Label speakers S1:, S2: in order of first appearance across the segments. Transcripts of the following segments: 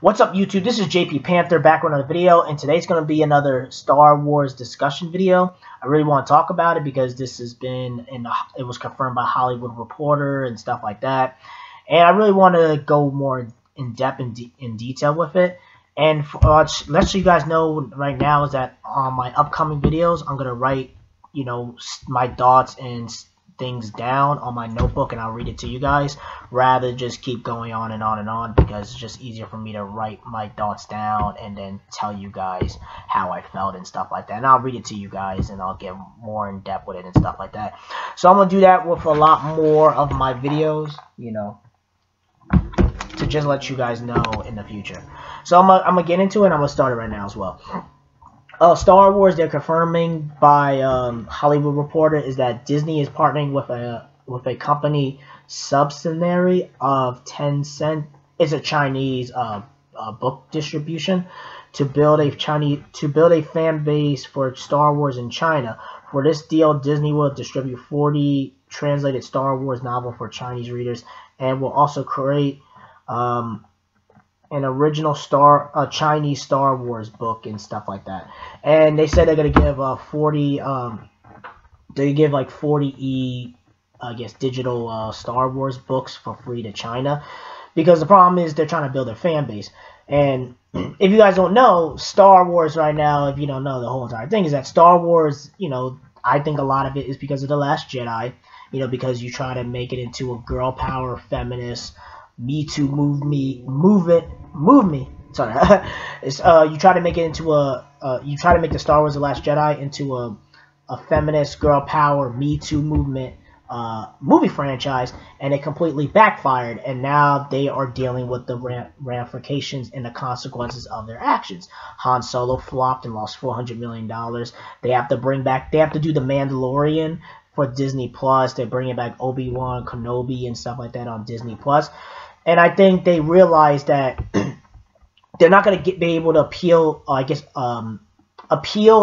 S1: What's up, YouTube? This is JP Panther back with another video, and today's going to be another Star Wars discussion video. I really want to talk about it because this has been it was confirmed by Hollywood Reporter and stuff like that, and I really want to go more in depth and in detail with it. And let you guys know right now is that on my upcoming videos, I'm going to write, my thoughts and things down on my notebook, and I'll read it to you guys rather than just keep going on and on and on, because it's just easier for me to write my thoughts down and then tell you guys how I felt and stuff like that, and I'll read it to you guys and I'll get more in depth with it and stuff like that. So I'm gonna do that with a lot more of my videos, to just let you guys know in the future. So I'm gonna get into it, and I'm gonna start it right now as well. Star Wars, they're confirming by Hollywood Reporter is that Disney is partnering with a company subsidiary of Tencent. It's a Chinese book distribution to build a fan base for Star Wars in China. For this deal, Disney will distribute 40 translated Star Wars novels for Chinese readers, and will also create an original Chinese Star Wars book and stuff like that. And they said they're gonna give 40 I guess digital Star Wars books for free to China, because the problem is they're trying to build a fan base. And if you guys don't know, Star Wars right now, if you don't know the whole entire thing, is that Star Wars, I think a lot of it is because of The Last Jedi, because you try to make it into a girl power feminist Me Too move me. Sorry, you try to make it into you try to make the Star Wars The Last Jedi into a feminist girl power Me Too movement movie franchise, and it completely backfired, and now they are dealing with the ramifications and the consequences of their actions. Han Solo flopped and lost $400 million. They have to do The Mandalorian for Disney Plus. They're bringing back Obi-Wan Kenobi and stuff like that on Disney Plus. And I think they realize that they're not going to be able to appeal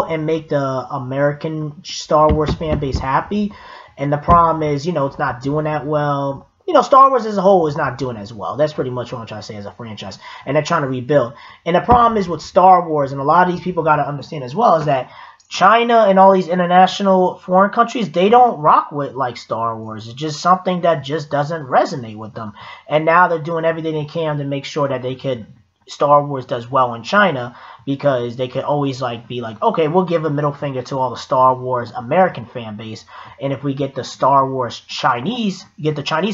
S1: and make the American Star Wars fan base happy. And the problem is, it's not doing that well. Star Wars as a whole is not doing as well. That's pretty much what I'm trying to say as a franchise. And they're trying to rebuild. And the problem is with Star Wars, and a lot of these people got to understand as well, is that China and all these international foreign countries, they don't rock with like Star Wars. It's just something that just doesn't resonate with them. And now they're doing everything they can to make sure that Star Wars does well in China, because they could always be like, okay, we'll give a middle finger to all the Star Wars American fan base, and if we get the Star Wars Chinese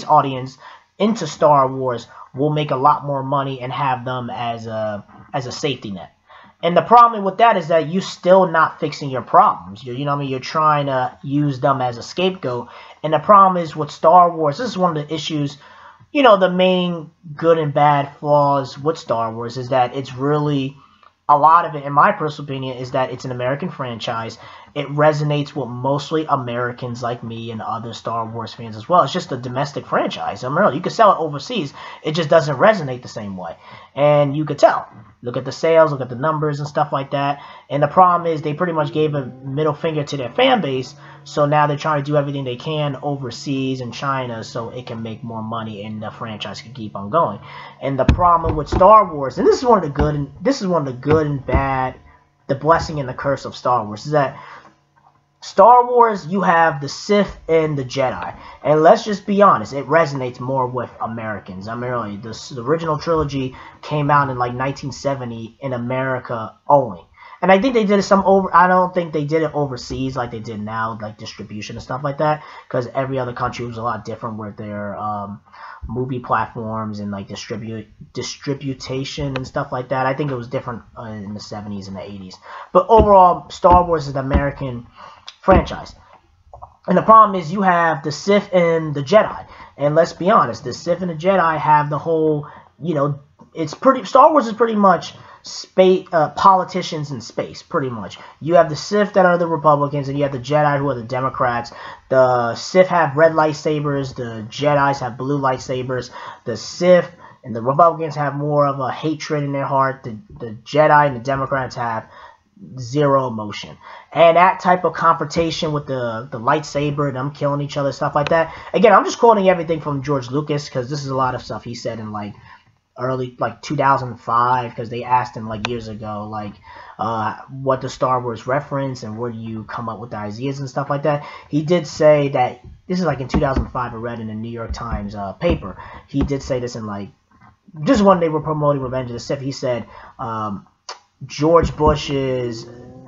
S1: audience into Star Wars, we'll make a lot more money and have them as a safety net. And the problem with that is that you're still not fixing your problems. You're trying to use them as a scapegoat. And the problem is with Star Wars, this is one of the issues, the main good and bad flaws with Star Wars is that it's really, a lot of it, in my personal opinion, is that it's an American franchise. It resonates with mostly Americans like me and other Star Wars fans as well. It's just a domestic franchise. You could sell it overseas. It just doesn't resonate the same way. And you could tell. Look at the sales, look at the numbers and stuff like that. And the problem is they pretty much gave a middle finger to their fan base. So now they're trying to do everything they can overseas in China so it can make more money and the franchise can keep on going. And the problem with Star Wars, and this is one of the good and bad, the blessing and the curse of Star Wars, is that Star Wars, you have the Sith and the Jedi. And let's just be honest, it resonates more with Americans. Really, the original trilogy came out in 1970 in America only. And I think they did I don't think they did it overseas like they did now, like distribution and stuff like that, because every other country was a lot different with their movie platforms and distribution and stuff like that. I think it was different in the 70s and the 80s. But overall, Star Wars is an American franchise. And the problem is you have the Sith and the Jedi. And let's be honest, the Sith and the Jedi have the whole, Star Wars is pretty much space, politicians in space, pretty much. You have the Sith that are the Republicans, and you have the Jedi who are the Democrats. The Sith have red lightsabers, the Jedis have blue lightsabers. The Sith and the Republicans have more of a hatred in their heart. The Jedi and the Democrats have zero emotion. And that type of confrontation with the lightsaber, them killing each other, stuff like that. Again, I'm just quoting everything from George Lucas, because this is a lot of stuff he said in early, like 2005, because they asked him like years ago, like what the Star Wars reference and where do you come up with the ideas and stuff like that. He did say that this is like in 2005. I read in a New York Times paper. He did say this in like just when they were promoting Revenge of the Sith. He said George Bush is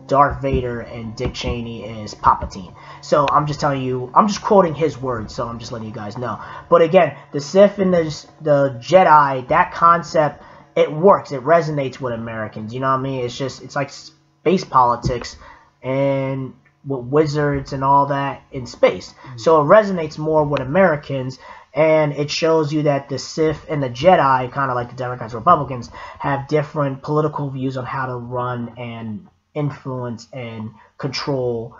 S1: Darth Vader and Dick Cheney is Palpatine. So I'm just telling you, I'm just quoting his words, so I'm just letting you guys know. But again, the Sith and the Jedi, that concept, it works. It resonates with Americans. You know what I mean? It's just, it's like space politics and with wizards and all that in space. So it resonates more with Americans, and it shows you that the Sith and the Jedi, kind of like the Democrats and Republicans, have different political views on how to run and influence and control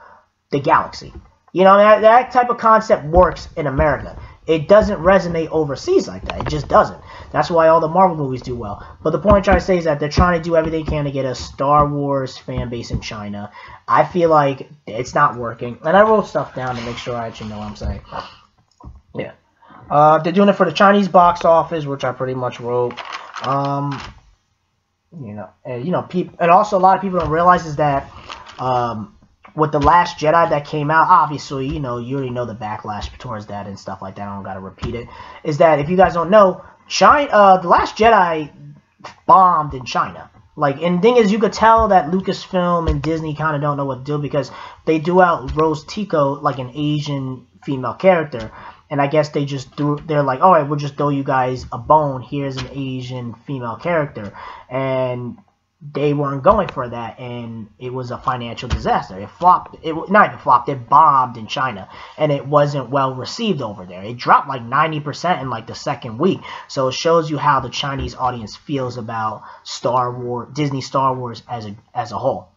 S1: the galaxy. You know, that type of concept works in America. It doesn't resonate overseas like that. It just doesn't. That's why all the Marvel movies do well. But the point I'm trying to say is that they're trying to do everything they can to get a Star Wars fan base in China. I feel like it's not working. And I wrote stuff down to make sure I actually know what I'm saying. Yeah. They're doing it for the Chinese box office, which I pretty much wrote. And also a lot of people don't realize is that with The Last Jedi that came out, obviously, you already know the backlash towards that and stuff like that. I don't got to repeat it. Is that if you guys don't know, The Last Jedi bombed in China. Like, and the thing is, you could tell that Lucasfilm and Disney kind of don't know what to do because they do out Rose Tico, like an Asian female character. And I guess they're like, all right, we'll just throw you guys a bone. Here's an Asian female character. And they weren't going for that, and it was a financial disaster. It flopped. Not even flopped. It bombed in China, and it wasn't well received over there. It dropped like 90% in like the second week. So it shows you how the Chinese audience feels about Star Wars, Disney Star Wars as a whole.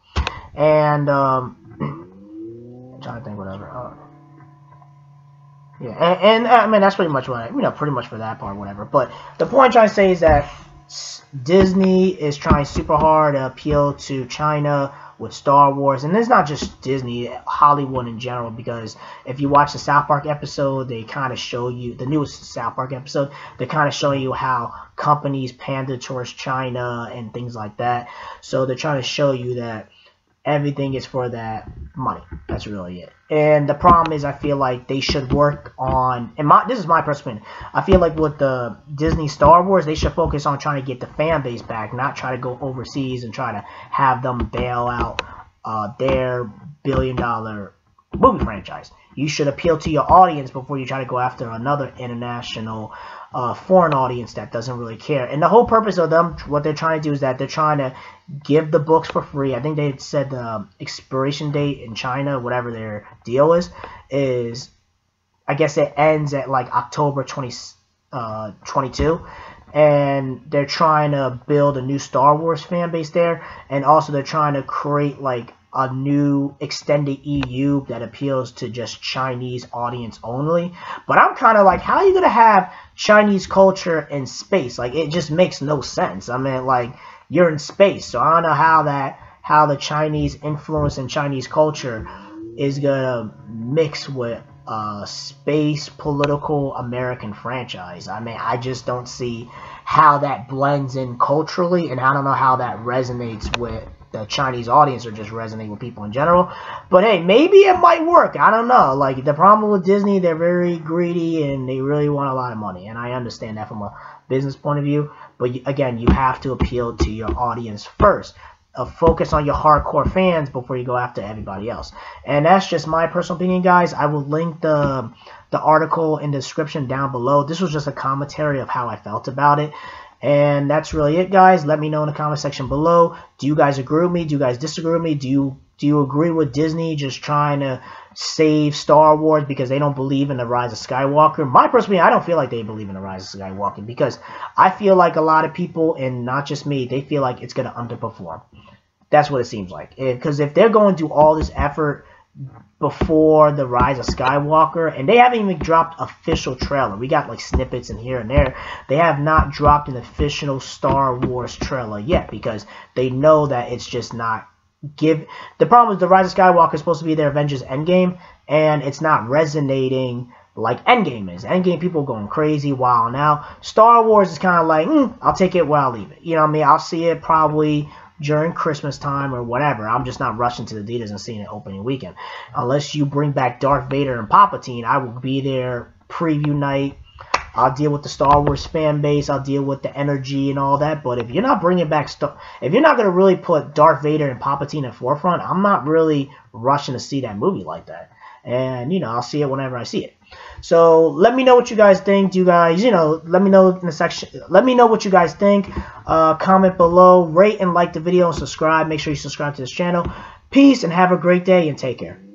S1: And I'm trying to think whatever. Yeah, and I mean that's pretty much what pretty much for that part, whatever. But the point I'm trying to say is that Disney is trying super hard to appeal to China with Star Wars, and it's not just Disney, Hollywood in general. Because if you watch the South Park episode, they kind of show you the newest South Park episode. They kind of show you how companies pander towards China and things like that. So they're trying to show you that everything is for that money. That's really it. And the problem is, I feel like they should work on, and this is my personal opinion, I feel like with the Disney Star Wars, they should focus on trying to get the fan base back, not try to go overseas and try to have them bail out their billion-dollar movie franchise. You should appeal to your audience before you try to go after another international foreign audience that doesn't really care. And the whole purpose of them, what they're trying to do is that they're trying to give the books for free. I think they said the expiration date in China, whatever their deal is I guess it ends at like October 2022. And they're trying to build a new Star Wars fan base there. And also they're trying to create like a new extended EU that appeals to just Chinese audience only. But I'm kind of like, how are you going to have Chinese culture in space? Like, it just makes no sense. I mean, like, you're in space, so I don't know how the Chinese influence and Chinese culture is going to mix with space political American franchise. I mean, I just don't see how that blends in culturally, and I don't know how that resonates with the Chinese audience or just resonate with people in general. But hey, maybe it might work. I don't know. Like, the problem with Disney, they're very greedy and they really want a lot of money. And I understand that from a business point of view. But again, you have to appeal to your audience first. Focus on your hardcore fans before you go after everybody else. And that's just my personal opinion, guys. I will link the article in the description down below. This was just a commentary of how I felt about it. And that's really it, guys. Let me know in the comment section below. Do you guys agree with me? Do you guys disagree with me? Do you agree with Disney just trying to save Star Wars because they don't believe in the Rise of Skywalker? My personal opinion, I don't feel like they believe in the Rise of Skywalker, because I feel like a lot of people, and not just me, they feel like it's going to underperform. That's what it seems like. Because if they're going through all this effort before the Rise of Skywalker, and they haven't even dropped official trailer. We got like snippets in here and there. They have not dropped an official Star Wars trailer yet, because they know that it's just not the problem is the Rise of Skywalker is supposed to be their Avengers Endgame, and it's not resonating like Endgame is. Endgame, people going crazy, wild now. Star Wars is kind of like, I'll take it where I'll leave it. You know what I mean? I'll see it probably during Christmas time or whatever. I'm just not rushing to the theaters and seeing it opening weekend. Unless you bring back Darth Vader and Palpatine, I will be there preview night. I'll deal with the Star Wars fan base. I'll deal with the energy and all that. But if you're not bringing back if you're not going to really put Darth Vader and Palpatine at forefront, I'm not really rushing to see that movie like that. And, you know, I'll see it whenever I see it. So let me know what you guys think. Do you guys, you know, let me know in the section. Let me know what you guys think. Comment below, rate and like the video, and subscribe. Make sure you subscribe to this channel. Peace and have a great day and take care.